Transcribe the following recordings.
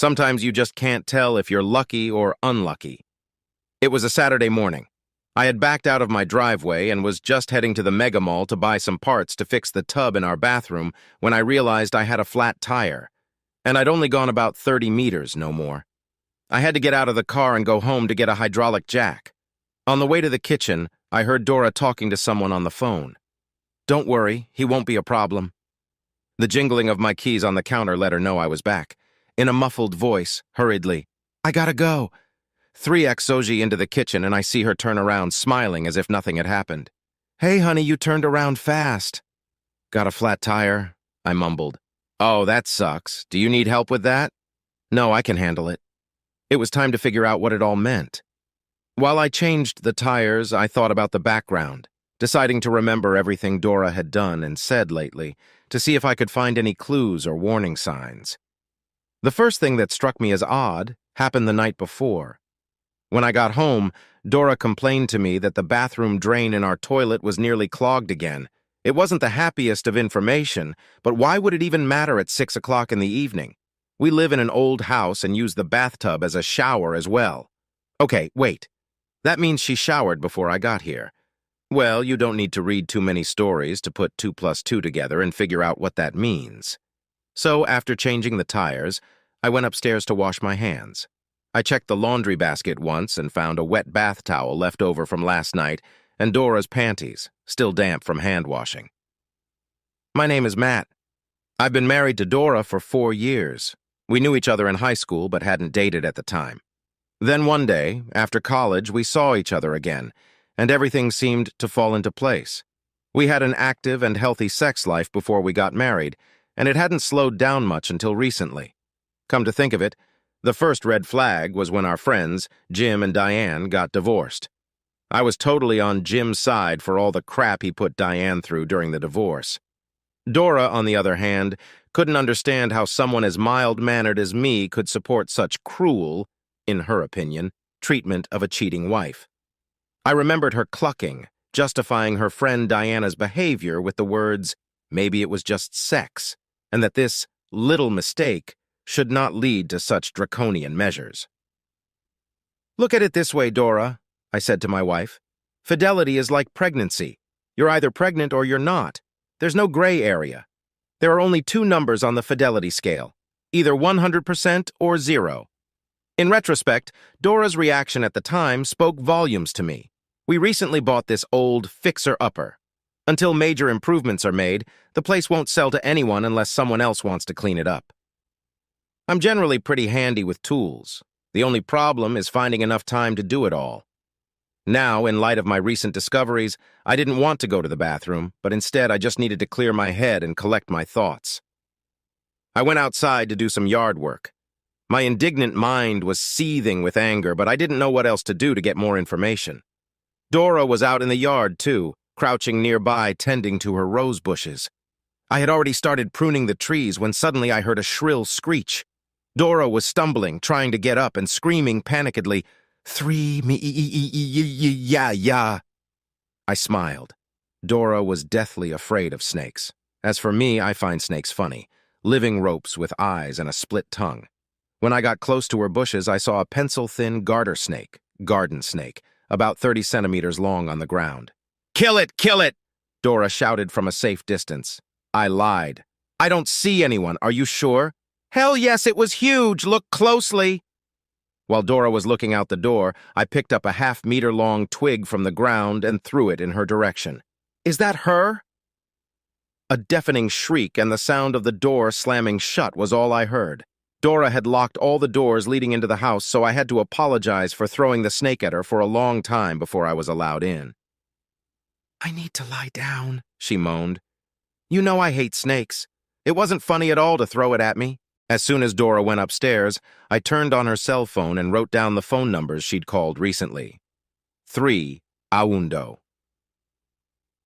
Sometimes you just can't tell if you're lucky or unlucky. It was a Saturday morning. I had backed out of my driveway and was just heading to the mega mall to buy some parts to fix the tub in our bathroom when I realized I had a flat tire. And I'd only gone about 30 meters, no more. I had to get out of the car and go home to get a hydraulic jack. On the way to the kitchen, I heard Dora talking to someone on the phone. "Don't worry, he won't be a problem." The jingling of my keys on the counter let her know I was back. In a muffled voice, hurriedly, "I gotta go." 3x Soji into the kitchen and I see her turn around, smiling as if nothing had happened. "Hey, honey, you turned around fast." "Got a flat tire," I mumbled. "Oh, that sucks. Do you need help with that?" "No, I can handle it." It was time to figure out what it all meant. While I changed the tires, I thought about the background, deciding to remember everything Dora had done and said lately, to see if I could find any clues or warning signs. The first thing that struck me as odd happened the night before. When I got home, Dora complained to me that the bathroom drain in our toilet was nearly clogged again. It wasn't the happiest of information, but why would it even matter at 6 o'clock in the evening? We live in an old house and use the bathtub as a shower as well. Okay, wait. That means she showered before I got here. Well, you don't need to read too many stories to put 2 plus 2 together and figure out what that means. So, after changing the tires, I went upstairs to wash my hands. I checked the laundry basket once and found a wet bath towel left over from last night and Dora's panties, still damp from hand washing. My name is Matt. I've been married to Dora for 4 years. We knew each other in high school but hadn't dated at the time. Then one day, after college, we saw each other again, and everything seemed to fall into place. We had an active and healthy sex life before we got married, and it hadn't slowed down much until recently. Come to think of it, the first red flag was when our friends, Jim and Diane, got divorced. I was totally on Jim's side for all the crap he put Diane through during the divorce. Dora, on the other hand, couldn't understand how someone as mild-mannered as me could support such cruel, in her opinion, treatment of a cheating wife. I remembered her clucking, justifying her friend Diana's behavior with the words, maybe it was just sex, and that this little mistake should not lead to such draconian measures. "Look at it this way, Dora," I said to my wife. "Fidelity is like pregnancy. You're either pregnant or you're not. There's no gray area. There are only 2 numbers on the fidelity scale, either 100% or 0. In retrospect, Dora's reaction at the time spoke volumes to me. We recently bought this old fixer-upper. Until major improvements are made, the place won't sell to anyone unless someone else wants to clean it up. I'm generally pretty handy with tools. The only problem is finding enough time to do it all. Now, in light of my recent discoveries, I didn't want to go to the bathroom, but instead I just needed to clear my head and collect my thoughts. I went outside to do some yard work. My indignant mind was seething with anger, but I didn't know what else to do to get more information. Dora was out in the yard, too, crouching nearby, tending to her rose bushes. I had already started pruning the trees when suddenly I heard a shrill screech. Dora was stumbling, trying to get up, and screaming panikedly, "3 me-ya-ya." I smiled. Dora was deathly afraid of snakes. As for me, I find snakes funny, living ropes with eyes and a split tongue. When I got close to her bushes, I saw a pencil-thin garden snake, about 30 centimeters long on the ground. "Kill it! Kill it!" Dora shouted from a safe distance. I lied. "I don't see anyone. Are you sure?" "Hell yes, it was huge. Look closely." While Dora was looking out the door, I picked up a half-meter-long twig from the ground and threw it in her direction. "Is that her?" A deafening shriek and the sound of the door slamming shut was all I heard. Dora had locked all the doors leading into the house, so I had to apologize for throwing the snake at her for a long time before I was allowed in. "I need to lie down," she moaned. "You know I hate snakes. It wasn't funny at all to throw it at me." As soon as Dora went upstairs, I turned on her cell phone and wrote down the phone numbers she'd called recently. 3 Aundo.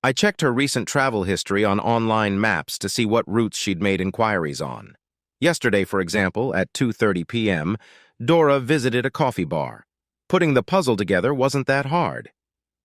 I checked her recent travel history on online maps to see what routes she'd made inquiries on. Yesterday, for example, at 2:30 p.m., Dora visited a coffee bar. Putting the puzzle together wasn't that hard.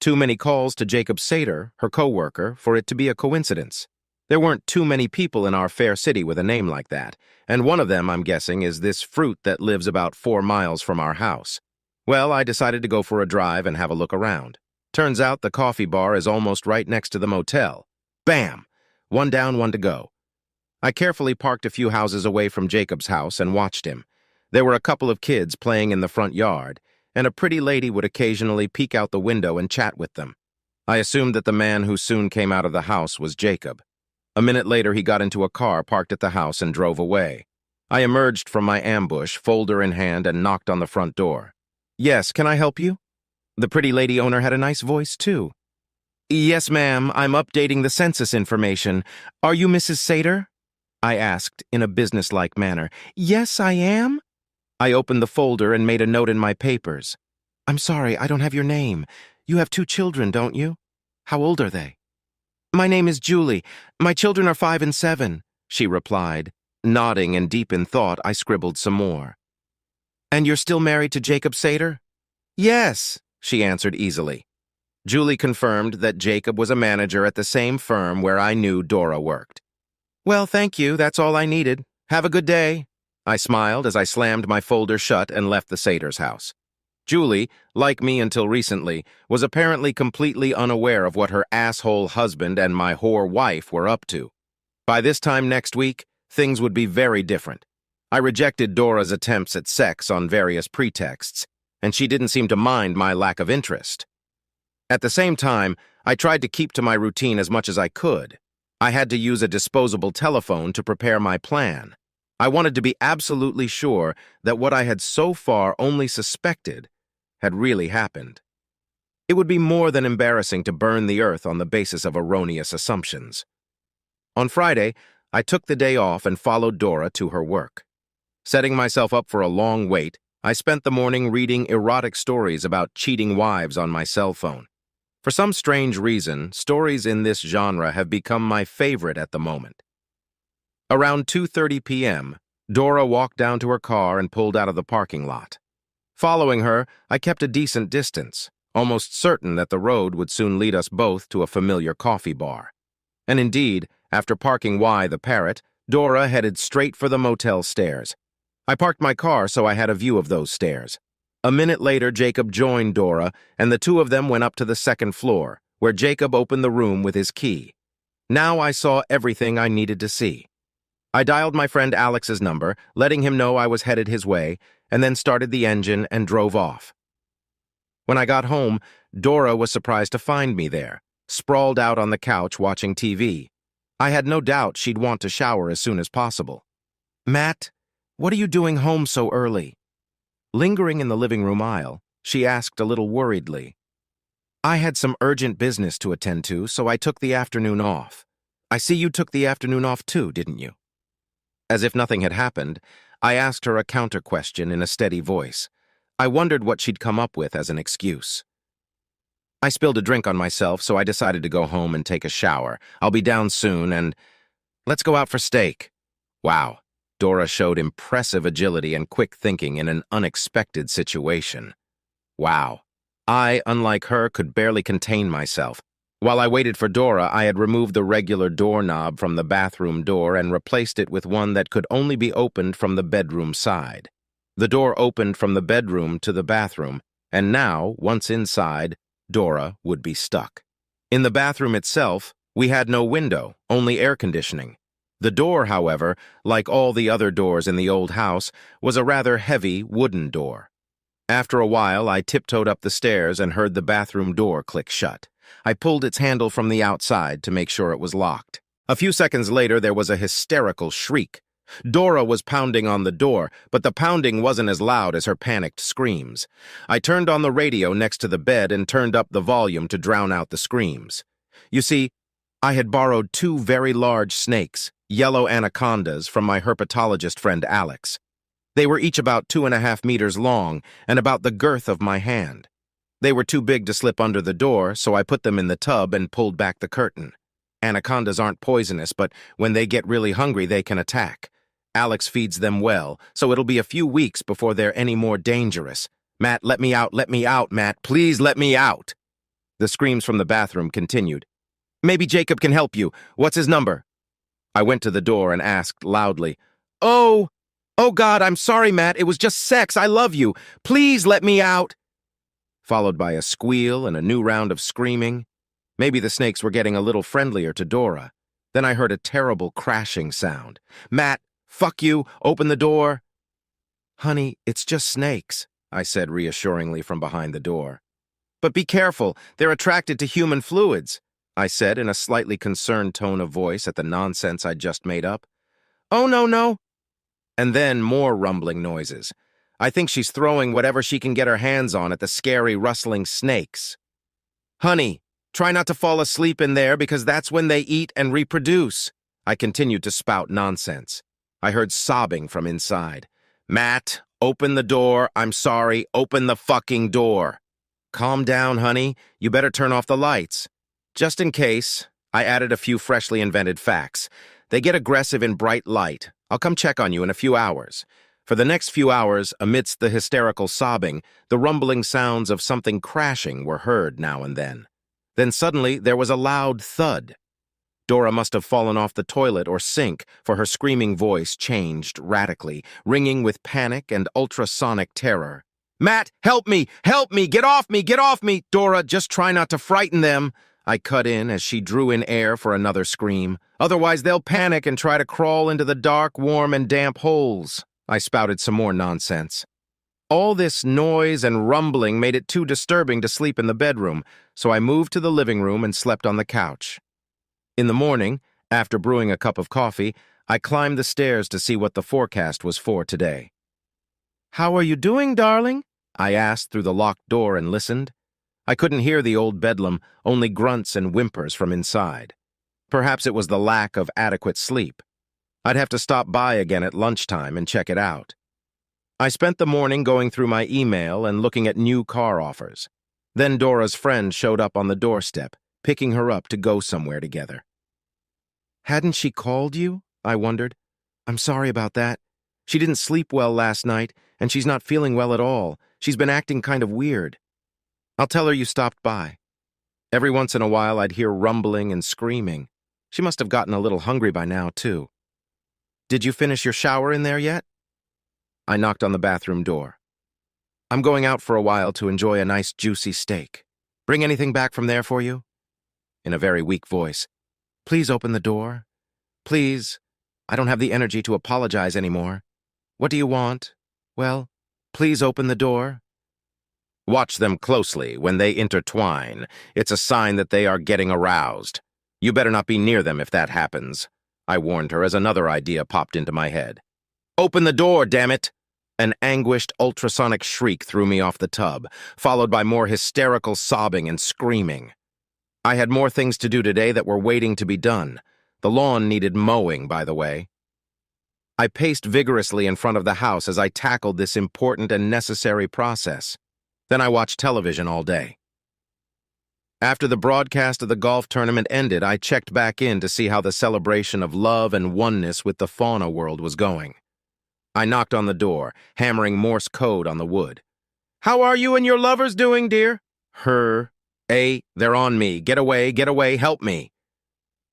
Too many calls to Jacob Sater, her co-worker, for it to be a coincidence. There weren't too many people in our fair city with a name like that, and one of them, I'm guessing, is this fruit that lives about 4 miles from our house. Well, I decided to go for a drive and have a look around. Turns out the coffee bar is almost right next to the motel. Bam! One down, one to go. I carefully parked a few houses away from Jacob's house and watched him. There were a couple of kids playing in the front yard, and a pretty lady would occasionally peek out the window and chat with them. I assumed that the man who soon came out of the house was Jacob. A minute later, he got into a car parked at the house and drove away. I emerged from my ambush, folder in hand, and knocked on the front door. "Yes, can I help you?" The pretty lady owner had a nice voice, too. "Yes, ma'am, I'm updating the census information. Are you Mrs. Sater?" I asked in a businesslike manner. "Yes, I am." I opened the folder and made a note in my papers. "I'm sorry, I don't have your name. You have 2 children, don't you? How old are they?" "My name is Julie. My children are 5 and 7, she replied. Nodding and deep in thought, I scribbled some more. "And you're still married to Jacob Sater?" "Yes," she answered easily. Julie confirmed that Jacob was a manager at the same firm where I knew Dora worked. "Well, thank you. That's all I needed. Have a good day." I smiled as I slammed my folder shut and left the Sater's house. Julie, like me until recently, was apparently completely unaware of what her asshole husband and my whore wife were up to. By this time next week, things would be very different. I rejected Dora's attempts at sex on various pretexts, and she didn't seem to mind my lack of interest. At the same time, I tried to keep to my routine as much as I could. I had to use a disposable telephone to prepare my plan. I wanted to be absolutely sure that what I had so far only suspected had really happened. It would be more than embarrassing to burn the earth on the basis of erroneous assumptions. On Friday, I took the day off and followed Dora to her work. Setting myself up for a long wait, I spent the morning reading erotic stories about cheating wives on my cell phone. For some strange reason, stories in this genre have become my favorite at the moment. Around 2:30 p.m., Dora walked down to her car and pulled out of the parking lot. Following her, I kept a decent distance, almost certain that the road would soon lead us both to a familiar coffee bar. And indeed, after parking the Parrot, Dora headed straight for the motel stairs. I parked my car so I had a view of those stairs. A minute later, Jacob joined Dora, and the two of them went up to the second floor, where Jacob opened the room with his key. Now I saw everything I needed to see. I dialed my friend Alex's number, letting him know I was headed his way, and then started the engine and drove off. When I got home, Dora was surprised to find me there, sprawled out on the couch watching TV. I had no doubt she'd want to shower as soon as possible. "Matt, what are you doing home so early?" Lingering in the living room aisle, she asked a little worriedly. "I had some urgent business to attend to, so I took the afternoon off. I see you took the afternoon off too, didn't you?" As if nothing had happened, I asked her a counter-question in a steady voice. I wondered what she'd come up with as an excuse. "I spilled a drink on myself, so I decided to go home and take a shower. I'll be down soon, and let's go out for steak." Wow, Dora showed impressive agility and quick thinking in an unexpected situation. Wow. I, unlike her, could barely contain myself. While I waited for Dora, I had removed the regular doorknob from the bathroom door and replaced it with one that could only be opened from the bedroom side. The door opened from the bedroom to the bathroom, and now, once inside, Dora would be stuck. In the bathroom itself, we had no window, only air conditioning. The door, however, like all the other doors in the old house, was a rather heavy wooden door. After a while, I tiptoed up the stairs and heard the bathroom door click shut. I pulled its handle from the outside to make sure it was locked. A few seconds later, there was a hysterical shriek. Dora was pounding on the door, but the pounding wasn't as loud as her panicked screams. I turned on the radio next to the bed and turned up the volume to drown out the screams. You see, I had borrowed 2 very large snakes, yellow anacondas, from my herpetologist friend Alex. They were each about 2.5 meters long and about the girth of my hand. They were too big to slip under the door, so I put them in the tub and pulled back the curtain. Anacondas aren't poisonous, but when they get really hungry, they can attack. Alex feeds them well, so it'll be a few weeks before they're any more dangerous. "Matt, let me out, Matt, please let me out." The screams from the bathroom continued. "Maybe Jacob can help you. What's his number?" I went to the door and asked loudly, "Oh, oh God, I'm sorry, Matt. It was just sex. I love you. Please let me out." Followed by a squeal and a new round of screaming. Maybe the snakes were getting a little friendlier to Dora. Then I heard a terrible crashing sound. "Matt, fuck you. Open the door." "Honey, it's just snakes," I said reassuringly from behind the door. "But be careful. They're attracted to human fluids," I said in a slightly concerned tone of voice at the nonsense I'd just made up. "Oh, no, no." And then more rumbling noises. I think she's throwing whatever she can get her hands on at the scary, rustling snakes. "Honey, try not to fall asleep in there because that's when they eat and reproduce." I continued to spout nonsense. I heard sobbing from inside. "Matt, open the door. I'm sorry. Open the fucking door." "Calm down, honey. You better turn off the lights." Just in case, I added a few freshly invented facts. "They get aggressive in bright light. I'll come check on you in a few hours." For the next few hours, amidst the hysterical sobbing, the rumbling sounds of something crashing were heard now and then. Then suddenly, there was a loud thud. Dora must have fallen off the toilet or sink, for her screaming voice changed radically, ringing with panic and ultrasonic terror. "Matt, help me! Help me! Get off me! Get off me! Dora, just try not to frighten them," I cut in as she drew in air for another scream. "Otherwise, they'll panic and try to crawl into the dark, warm, and damp holes." I spouted some more nonsense. All this noise and rumbling made it too disturbing to sleep in the bedroom, so I moved to the living room and slept on the couch. In the morning, after brewing a cup of coffee, I climbed the stairs to see what the forecast was for today. "How are you doing, darling?" I asked through the locked door and listened. I couldn't hear the old bedlam, only grunts and whimpers from inside. Perhaps it was the lack of adequate sleep. I'd have to stop by again at lunchtime and check it out. I spent the morning going through my email and looking at new car offers. Then Dora's friend showed up on the doorstep, picking her up to go somewhere together. "Hadn't she called you?" I wondered. "I'm sorry about that. She didn't sleep well last night, and she's not feeling well at all. She's been acting kind of weird." "I'll tell her you stopped by." Every once in a while, I'd hear rumbling and screaming. She must have gotten a little hungry by now, too. "Did you finish your shower in there yet?" I knocked on the bathroom door. "I'm going out for a while to enjoy a nice juicy steak. Bring anything back from there for you?" In a very weak voice. "Please open the door. Please. I don't have the energy to apologize anymore. What do you want? Well, please open the door." "Watch them closely when they intertwine. It's a sign that they are getting aroused. You better not be near them if that happens," I warned her as another idea popped into my head. "Open the door, damn it!" An anguished ultrasonic shriek threw me off the tub, followed by more hysterical sobbing and screaming. I had more things to do today that were waiting to be done. The lawn needed mowing, by the way. I paced vigorously in front of the house as I tackled this important and necessary process. Then I watched television all day. After the broadcast of the golf tournament ended, I checked back in to see how the celebration of love and oneness with the fauna world was going. I knocked on the door, hammering Morse code on the wood. "How are you and your lovers doing, dear?" "Her. They're on me. Get away, help me."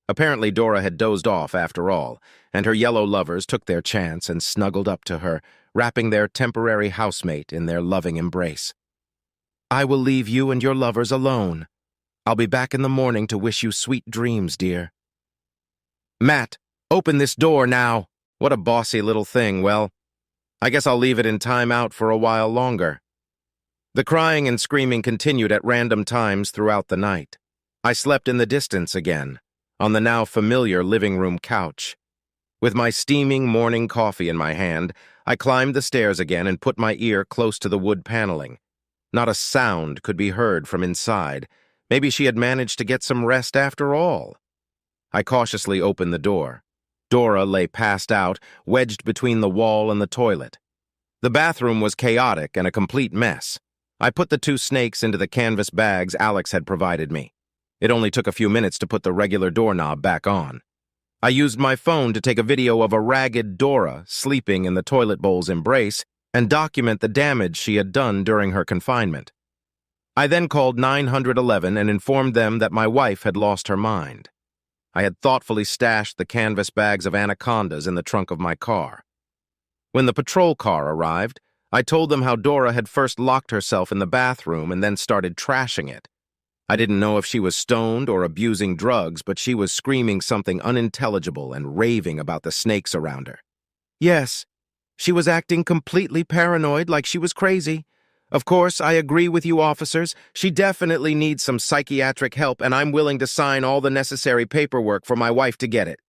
Apparently Dora had dozed off after all, and her yellow lovers took their chance and snuggled up to her, wrapping their temporary housemate in their loving embrace. "I will leave you and your lovers alone. I'll be back in the morning to wish you sweet dreams, dear." "Matt, open this door now." What a bossy little thing. Well, I guess I'll leave it in timeout for a while longer. The crying and screaming continued at random times throughout the night. I slept in the distance again, on the now familiar living room couch. With my steaming morning coffee in my hand, I climbed the stairs again and put my ear close to the wood paneling. Not a sound could be heard from inside. Maybe she had managed to get some rest after all. I cautiously opened the door. Dora lay passed out, wedged between the wall and the toilet. The bathroom was chaotic and a complete mess. I put the two snakes into the canvas bags Alex had provided me. It only took a few minutes to put the regular doorknob back on. I used my phone to take a video of a ragged Dora sleeping in the toilet bowl's embrace and document the damage she had done during her confinement. I then called 911 and informed them that my wife had lost her mind. I had thoughtfully stashed the canvas bags of anacondas in the trunk of my car. When the patrol car arrived, I told them how Dora had first locked herself in the bathroom and then started trashing it. I didn't know if she was stoned or abusing drugs, but she was screaming something unintelligible and raving about the snakes around her. Yes, she was acting completely paranoid, like she was crazy. Of course, I agree with you officers. She definitely needs some psychiatric help, and I'm willing to sign all the necessary paperwork for my wife to get it.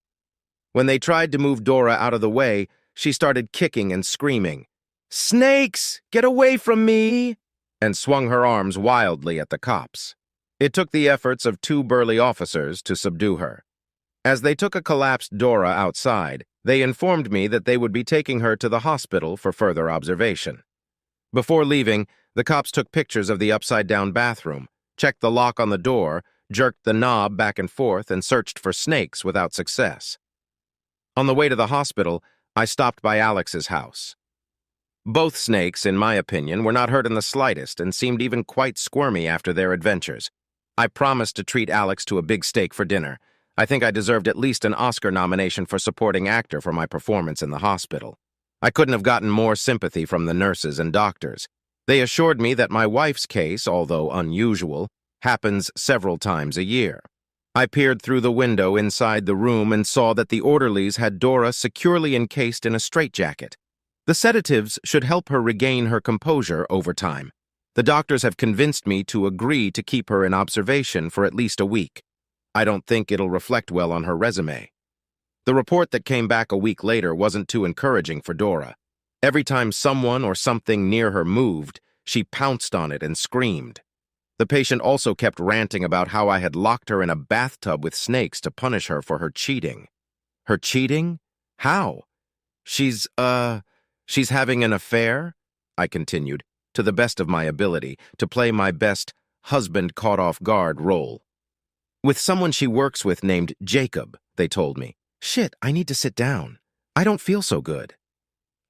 When they tried to move Dora out of the way, she started kicking and screaming, "Snakes! Get away from me!" and swung her arms wildly at the cops. It took the efforts of 2 burly officers to subdue her. As they took a collapsed Dora outside, they informed me that they would be taking her to the hospital for further observation. Before leaving, the cops took pictures of the upside-down bathroom, checked the lock on the door, jerked the knob back and forth, and searched for snakes without success. On the way to the hospital, I stopped by Alex's house. Both snakes, in my opinion, were not hurt in the slightest and seemed even quite squirmy after their adventures. I promised to treat Alex to a big steak for dinner. I think I deserved at least an Oscar nomination for supporting actor for my performance in the hospital. I couldn't have gotten more sympathy from the nurses and doctors. They assured me that my wife's case, although unusual, happens several times a year. I peered through the window inside the room and saw that the orderlies had Dora securely encased in a straitjacket. The sedatives should help her regain her composure over time. The doctors have convinced me to agree to keep her in observation for at least a week. I don't think it'll reflect well on her resume. The report that came back a week later wasn't too encouraging for Dora. Every time someone or something near her moved, she pounced on it and screamed. The patient also kept ranting about how I had locked her in a bathtub with snakes to punish her for her cheating. Her cheating? How? She's having an affair? I continued, to the best of my ability, to play my best husband-caught-off-guard role. With someone she works with named Jacob, they told me. Shit, I need to sit down. I don't feel so good.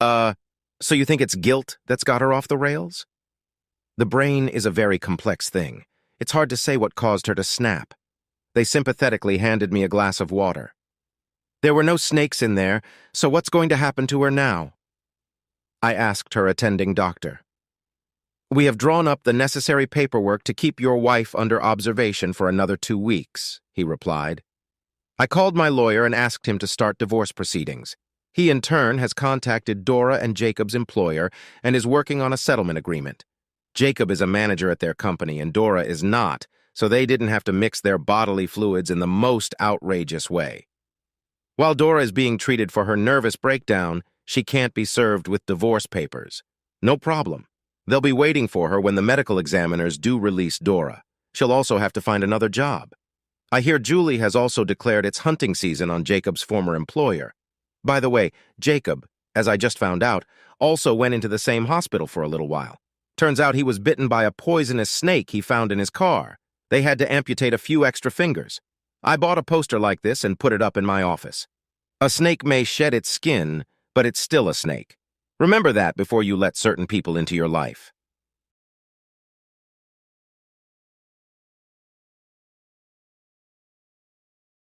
So you think it's guilt that's got her off the rails? The brain is a very complex thing. It's hard to say what caused her to snap. They sympathetically handed me a glass of water. There were no snakes in there, so what's going to happen to her now? I asked her attending doctor. We have drawn up the necessary paperwork to keep your wife under observation for another 2 weeks, he replied. I called my lawyer and asked him to start divorce proceedings. He, in turn, has contacted Dora and Jacob's employer and is working on a settlement agreement. Jacob is a manager at their company and Dora is not, so they didn't have to mix their bodily fluids in the most outrageous way. While Dora is being treated for her nervous breakdown, she can't be served with divorce papers. No problem. They'll be waiting for her when the medical examiners do release Dora. She'll also have to find another job. I hear Julie has also declared it's hunting season on Jacob's former employer. By the way, Jacob, as I just found out, also went into the same hospital for a little while. Turns out he was bitten by a poisonous snake he found in his car. They had to amputate a few extra fingers. I bought a poster like this and put it up in my office. A snake may shed its skin, but it's still a snake. Remember that before you let certain people into your life.